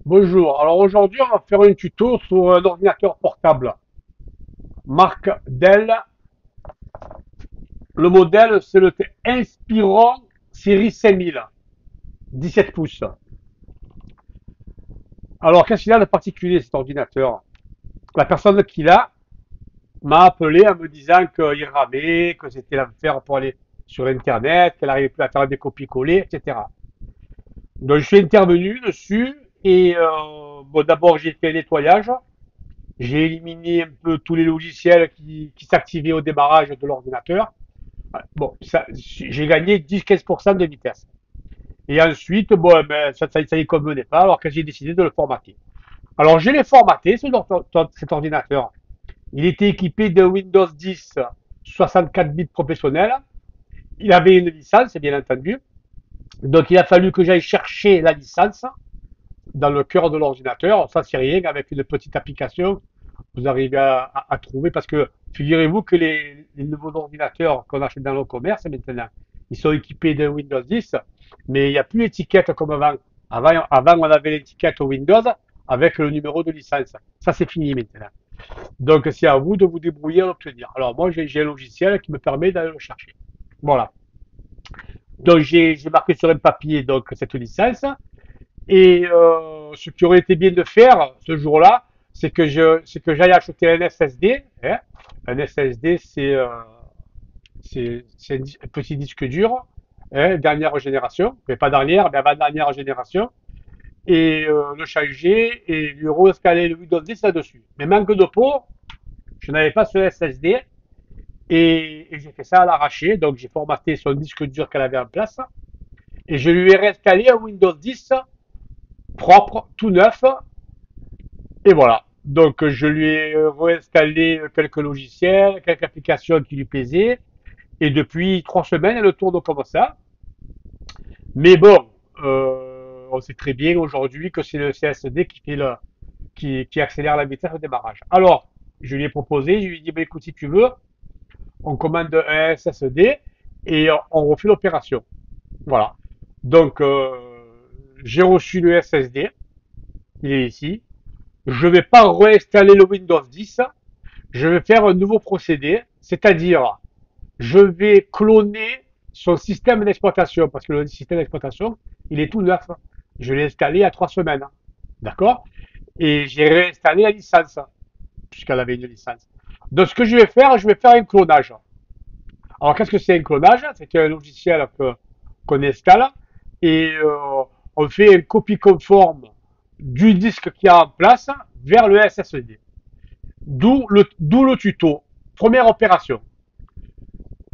Bonjour, alors aujourd'hui on va faire un tuto sur un ordinateur portable, marque Dell. Le modèle c'est le Inspiron série 5000, 17 pouces. Alors qu'est-ce qu'il a de particulier cet ordinateur? La personne qui l'a m'a appelé en me disant qu'il ramait, que c'était l'enfer pour aller sur internet, qu'elle n'arrivait plus à faire des copies-coller, etc. Donc je suis intervenu dessus et bon, d'abord j'ai fait un nettoyage. J'ai éliminé un peu tous les logiciels qui s'activaient au démarrage de l'ordinateur. Bon, j'ai gagné 10-15% de vitesse. Et ensuite, bon, ben, ça y convenait pas, alors que j'ai décidé de le formater. Alors, je l'ai formaté, cet ordinateur. Il était équipé de Windows 10 64 bits professionnel. Il avait une licence, bien entendu. Donc, il a fallu que j'aille chercher la licence dans le cœur de l'ordinateur. Ça, c'est rien, avec une petite application, vous arrivez à trouver, parce que figurez-vous que les nouveaux ordinateurs qu'on achète dans le commerce maintenant, ils sont équipés de Windows 10, mais il n'y a plus l'étiquette comme avant. Avant, on avait l'étiquette Windows avec le numéro de licence. Ça, c'est fini maintenant. Donc, c'est à vous de vous débrouiller à l'obtenir. Alors, moi, j'ai un logiciel qui me permet d'aller le chercher. Voilà. Donc, j'ai marqué sur un papier donc cette licence. Et ce qui aurait été bien de faire ce jour-là, c'est que j'aille acheter un SSD. Hein. Un SSD, c'est un petit disque dur, hein, dernière génération, mais pas dernière, mais avant-dernière génération, et le changer et lui rescaler le Windows 10 là-dessus. Mais manque de peau, je n'avais pas ce SSD et j'ai fait ça à l'arraché, donc j'ai formaté son disque dur qu'elle avait en place et je lui ai réinstallé un Windows 10 propre, tout neuf, et voilà. Donc je lui ai réinstallé quelques logiciels, quelques applications qui lui plaisaient. Et depuis 3 semaines, elle tourne comme ça. Mais bon, on sait très bien aujourd'hui que c'est le CSD qui accélère la vitesse de démarrage. Alors, je lui ai proposé, je lui ai dit, bah, écoute, si tu veux, on commande un SSD et on refait l'opération. Voilà. Donc, j'ai reçu le SSD, il est ici. Je ne vais pas réinstaller le Windows 10, je vais faire un nouveau procédé, c'est-à-dire je vais cloner son système d'exploitation, parce que le système d'exploitation, il est tout neuf. Je l'ai installé il y a 3 semaines. D'accord? Et j'ai réinstallé la licence, puisqu'elle avait une licence. Donc, ce que je vais faire un clonage. Alors, qu'est-ce que c'est un clonage? C'est un logiciel qu'on installe et on fait une copie conforme du disque qu'il y a en place vers le SSD. D'où le tuto. Première opération.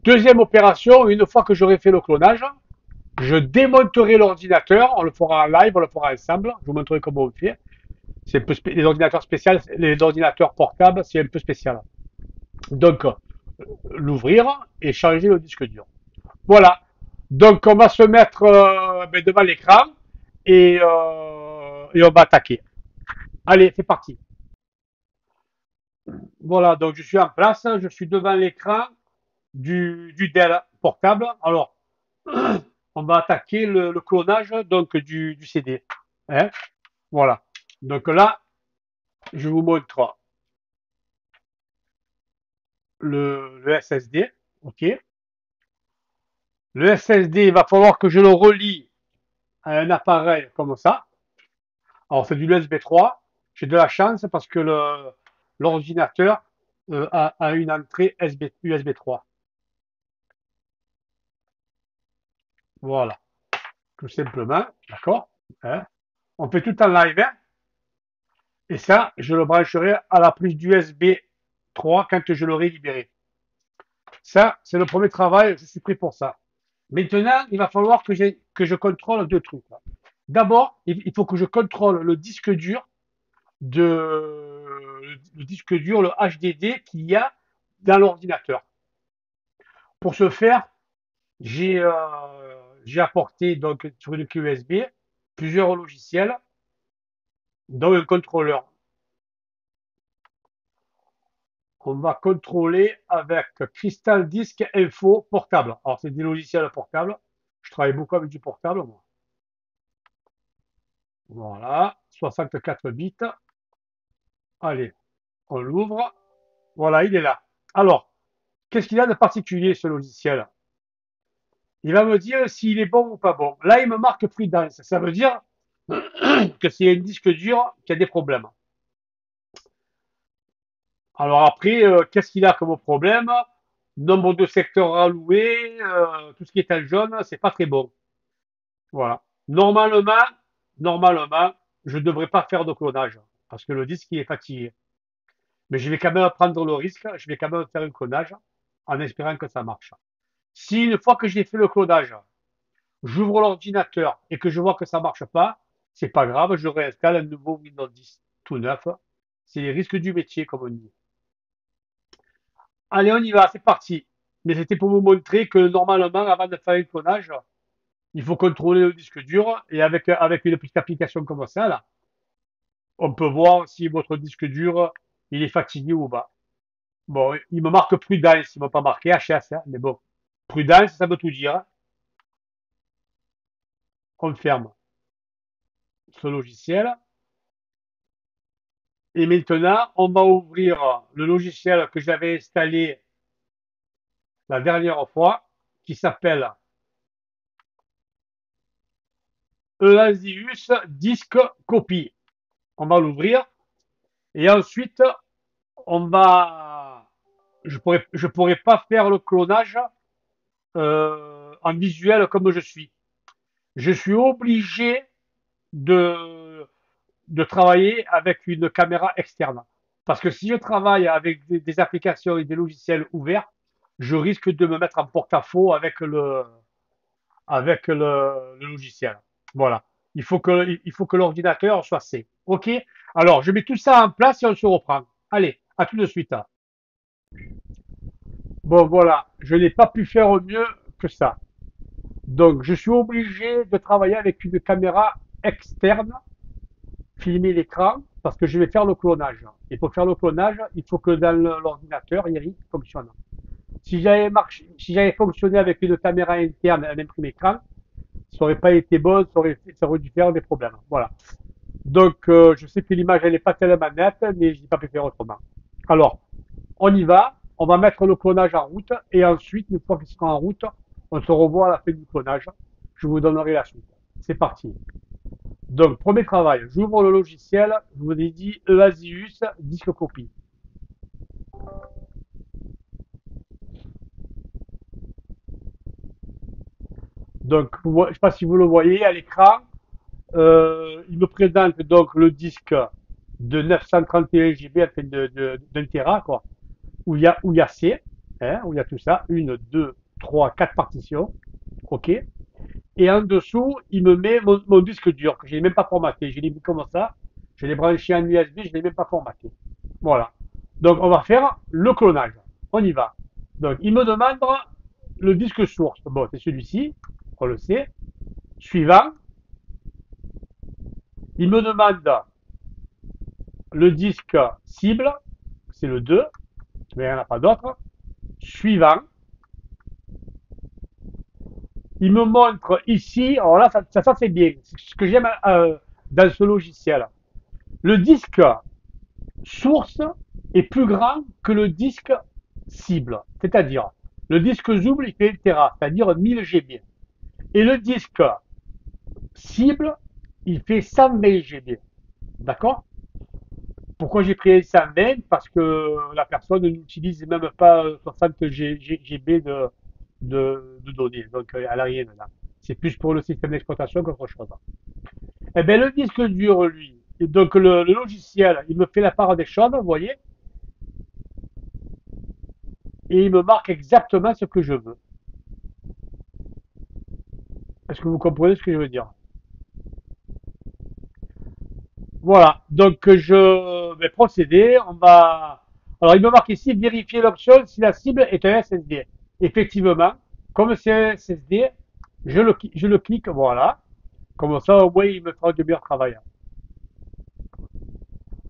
Deuxième opération, une fois que j'aurai fait le clonage, je démonterai l'ordinateur, on le fera en live, on le fera ensemble, je vous montrerai comment on fait. C'est un peu les ordinateurs spéciaux, les ordinateurs portables, c'est un peu spécial. Donc, l'ouvrir et changer le disque dur. Voilà. Donc, on va se mettre devant l'écran et on va attaquer. Allez, c'est parti. Voilà, donc je suis en place, je suis devant l'écran du Dell portable. Alors, on va attaquer le clonage donc du CD. Hein, voilà. Donc là, je vous montre le SSD. OK. Le SSD, il va falloir que je le relie à un appareil comme ça. Alors, c'est du USB 3. J'ai de la chance parce que l'ordinateur a une entrée USB 3. Voilà. Tout simplement. D'accord. Hein. On fait tout en live. Hein. Et ça, je le brancherai à la prise d'USB 3 quand je l'aurai libéré. Ça, c'est le premier travail, je suis prêt pour ça. Maintenant, il va falloir que je contrôle deux trucs. D'abord, il faut que je contrôle le disque dur le disque dur, le HDD qu'il y a dans l'ordinateur. Pour ce faire, j'ai apporté donc sur une clé USB plusieurs logiciels, dont un contrôleur. On va contrôler avec Crystal Disk Info portable. Alors, c'est des logiciels portables. Je travaille beaucoup avec du portable, moi. Voilà, 64 bits. Allez, on l'ouvre. Voilà, il est là. Alors, qu'est-ce qu'il a de particulier ce logiciel? Il va me dire s'il est bon ou pas bon. Là, il me marque prudence. Ça veut dire que c'est un disque dur qui a des problèmes. Alors après, qu'est-ce qu'il a comme problème? Nombre de secteurs alloués, tout ce qui est en jaune, c'est pas très bon. Voilà. Normalement, je ne devrais pas faire de clonage parce que le disque il est fatigué. Mais je vais quand même prendre le risque, je vais quand même faire un clonage en espérant que ça marche. Si une fois que j'ai fait le clonage, j'ouvre l'ordinateur et que je vois que ça marche pas, c'est pas grave, je réinstalle un nouveau Windows 10 tout neuf. C'est les risques du métier, comme on dit. Allez, on y va, c'est parti. Mais c'était pour vous montrer que normalement, avant de faire un clonage, il faut contrôler le disque dur et avec une petite application comme ça, là, on peut voir si votre disque dur il est fatigué ou pas. Bon, il me marque prudence, il ne m'a pas marqué HS, hein, mais bon, prudence, ça veut tout dire. On ferme ce logiciel. Et maintenant, on va ouvrir le logiciel que j'avais installé la dernière fois, qui s'appelle Easius Disk Copy. On va l'ouvrir et ensuite, on va, je pourrais pas faire le clonage en visuel comme je suis. Je suis obligé de, de travailler avec une caméra externe. Parce que si je travaille avec des applications et des logiciels ouverts, je risque de me mettre en porte-à-faux avec le logiciel. Voilà. Il faut que l'ordinateur soit C. OK? Alors, je mets tout ça en place et on se reprend. Allez, à tout de suite. Bon, voilà. Je n'ai pas pu faire mieux que ça. Donc, je suis obligé de travailler avec une caméra externe, filmer l'écran, parce que je vais faire le clonage. Et pour faire le clonage, il faut que dans l'ordinateur, Eric fonctionne. Si j'avais fonctionné avec une caméra interne, un imprimé écran, ça n'aurait pas été bon, ça aurait dû faire des problèmes. Voilà. Donc, je sais que l'image, elle n'est pas tellement nette, mais je n'ai pas pu faire autrement. Alors, on y va. On va mettre le clonage en route. Et ensuite, une fois qu'il sera en route, on se revoit à la fin du clonage. Je vous donnerai la suite. C'est parti. Donc, premier travail. J'ouvre le logiciel. Je vous ai dit Easius Disque Copy. Donc, je ne sais pas si vous le voyez à l'écran. Il me présente donc le disque de 931 GB, enfin d'un Tera, quoi, où il y a C, hein, où il y a tout ça, une, deux, trois, quatre partitions, ok. Et en dessous, il me met mon disque dur, que je n'ai même pas formaté. Je l'ai mis comme ça, je l'ai branché en USB, je ne l'ai même pas formaté. Voilà. Donc, on va faire le clonage. On y va. Donc, il me demande le disque source. Bon, c'est celui-ci, on le sait. Suivant, il me demande le disque cible, c'est le 2, mais il n'y en a pas d'autre. Suivant, il me montre ici, alors là, ça c'est bien, c'est ce que j'aime dans ce logiciel. Le disque source est plus grand que le disque cible, c'est-à-dire le disque zoom il fait 1 Tera, c'est-à-dire 1000 GB. Et le disque cible, il fait 120 GB. D'accord? Pourquoi j'ai pris 120? Parce que la personne n'utilise même pas 60 GB de données. Donc, elle n'a rien là. C'est plus pour le système d'exploitation qu'autre chose. Eh bien, le disque dur, lui, et donc le logiciel, il me fait la part des choses, vous voyez, et il me marque exactement ce que je veux. Est-ce que vous comprenez ce que je veux dire? Voilà, donc je vais procéder. Alors, il me marque ici vérifier l'option si la cible est un SSD. Effectivement, comme c'est un SSD, je le clique, voilà. Comme ça, au moins, il me fera du meilleur travail.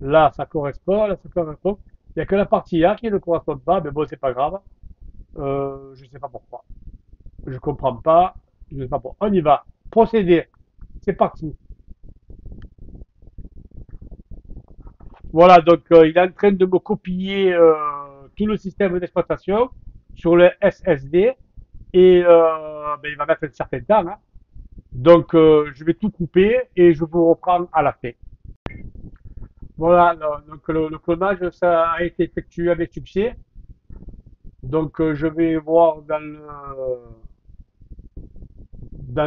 Là, ça correspond, là, ça correspond. Il n'y a que la partie A qui ne correspond pas, mais bon, c'est pas grave. Je ne sais pas pourquoi. Je comprends pas. Je ne sais pas pourquoi. On y va. Procéder. C'est parti. Voilà, donc il est en train de me copier tout le système d'exploitation sur le SSD et ben, il va mettre un certain temps, hein. Donc je vais tout couper et je vous reprends à la fin. Voilà, donc le clonage ça a été effectué avec succès. Donc je vais voir dans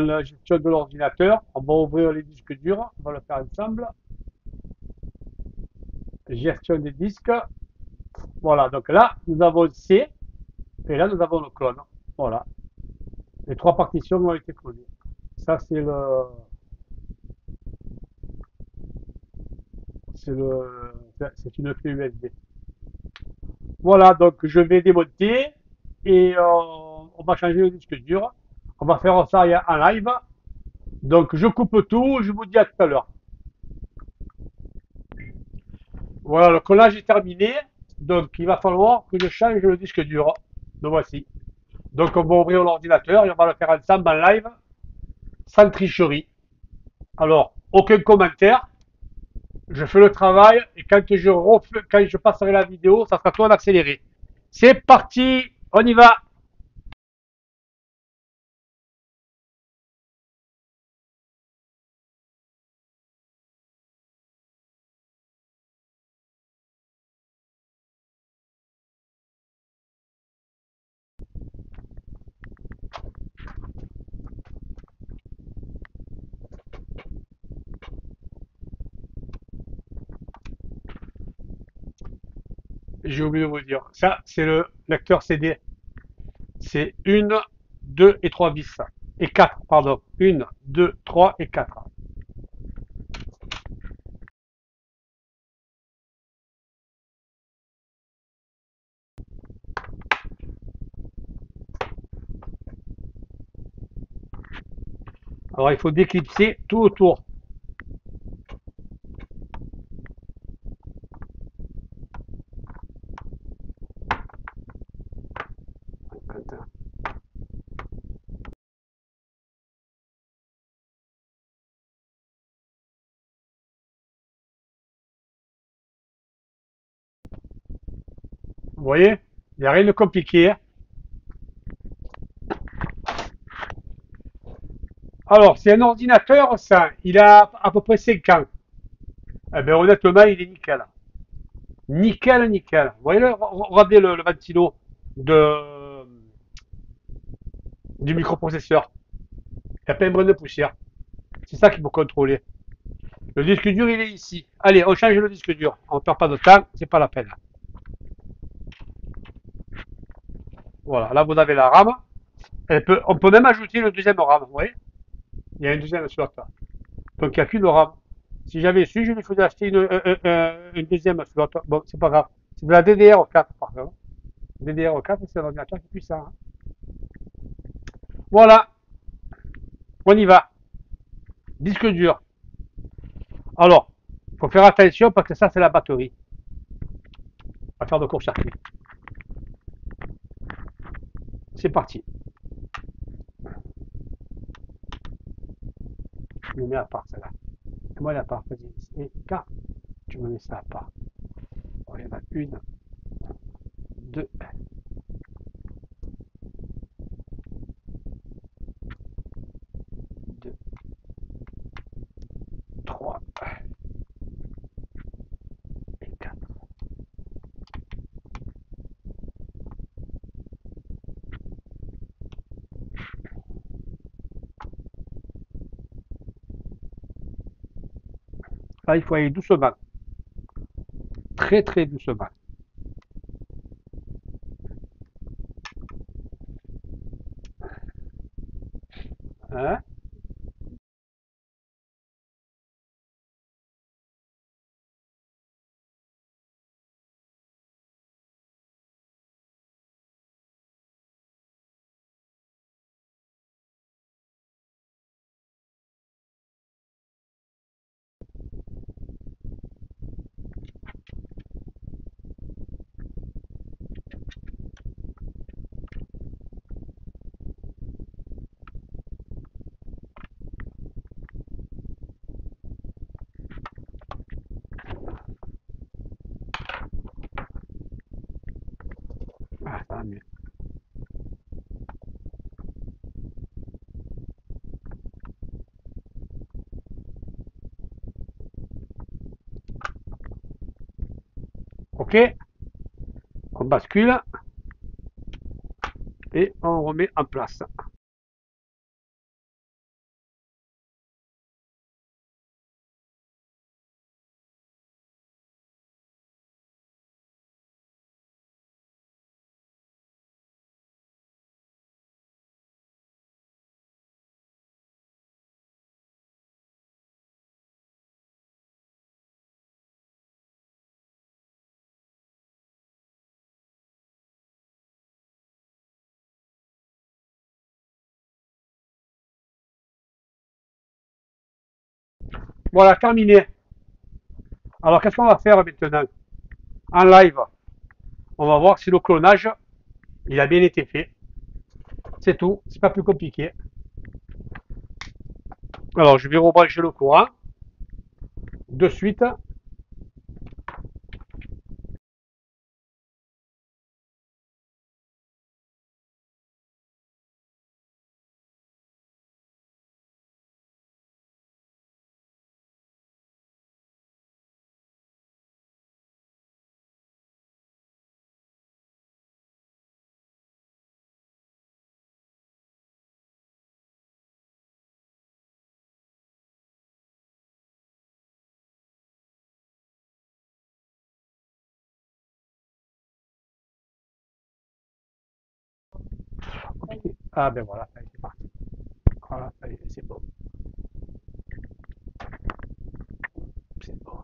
la gestion de l'ordinateur. On va ouvrir les disques durs, on va le faire ensemble. Gestion des disques. Voilà, donc là nous avons C et là nous avons le clone. Voilà, les trois partitions ont été clonées. Ça c'est une clé USB. Voilà, donc je vais démonter et on va changer le disque dur. On va faire ça en live. Donc je coupe tout, je vous dis à tout à l'heure. Voilà, le collage est terminé. Donc il va falloir que je change le disque dur. Le voici. Donc on va ouvrir l'ordinateur et on va le faire ensemble en live, sans tricherie. Alors, aucun commentaire. Je fais le travail et quand je passerai la vidéo, ça sera tout en accéléré. C'est parti, on y va. J'ai oublié de vous dire. Ça, c'est le lecteur CD. C'est une, 2 et 3 vis. Et 4, pardon. Une, 2, 3 et 4. Alors, il faut déclipser tout autour. Vous voyez? Il n'y a rien de compliqué, hein. Alors, c'est un ordinateur, ça. Il a à peu près 5 ans. Eh bien, honnêtement, il est nickel. Nickel, nickel. Vous voyez, regardez le ventilo de, du microprocesseur. Il n'y a pas un brin de poussière. C'est ça qu'il faut contrôler. Le disque dur, il est ici. Allez, on change le disque dur. On ne perd pas de temps, c'est pas la peine. Voilà, là vous avez la RAM. On peut même ajouter le deuxième RAM, vous voyez? Il y a un deuxième slot. Donc il n'y a qu'une RAM. Si j'avais su, je lui faisais acheter une deuxième slot. Bon, c'est pas grave. C'est de la DDR4 par contre. DDR4, c'est un ordinateur qui est puissant, hein. Voilà, on y va. Disque dur. Alors, il faut faire attention parce que ça, c'est la batterie. On va faire de court-circuit. C'est parti. Je me mets à part, celle-là. Moi, la part, vas-y. Et K, tu me mets ça à part. On y va. Une, deux, deux, trois et quatre. Là, il faut aller doucement. Très, très doucement. Hein? OK, on bascule et on remet en place. Voilà, terminé. Alors, qu'est-ce qu'on va faire maintenant? En live, on va voir si le clonage, il a bien été fait. C'est tout, c'est pas plus compliqué. Alors, je vais rebrancher le courant de suite. Ah ben voilà, c'est parti. Voilà, c'est bon. C'est bon.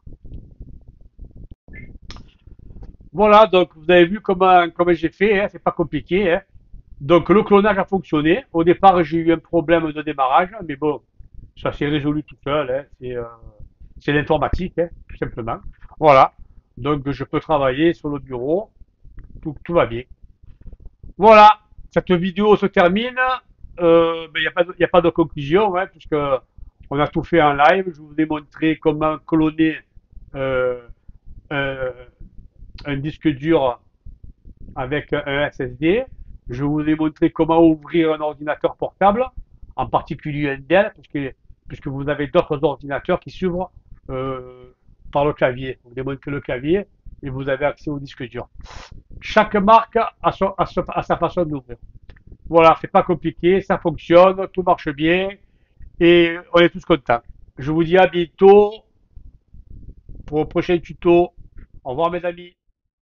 Voilà, donc vous avez vu comment j'ai fait, hein, c'est pas compliqué. Hein. Donc le clonage a fonctionné. Au départ, j'ai eu un problème de démarrage, mais bon, ça s'est résolu tout seul. Hein. C'est l'informatique, hein, tout simplement. Voilà. Donc je peux travailler sur le bureau, tout va bien. Voilà, cette vidéo se termine. Il n'y a, y a pas de conclusion, hein, puisque on a tout fait en live. Je vous ai montré comment cloner euh, euh, un disque dur avec un SSD. Je vous ai montré comment ouvrir un ordinateur portable, en particulier un Dell, puisque vous avez d'autres ordinateurs qui s'ouvrent par le clavier. Vous démontez le clavier et vous avez accès au disque dur. Chaque marque a sa façon d'ouvrir. Voilà, c'est pas compliqué, ça fonctionne, tout marche bien et on est tous contents. Je vous dis à bientôt pour un prochain tuto. Au revoir mes amis.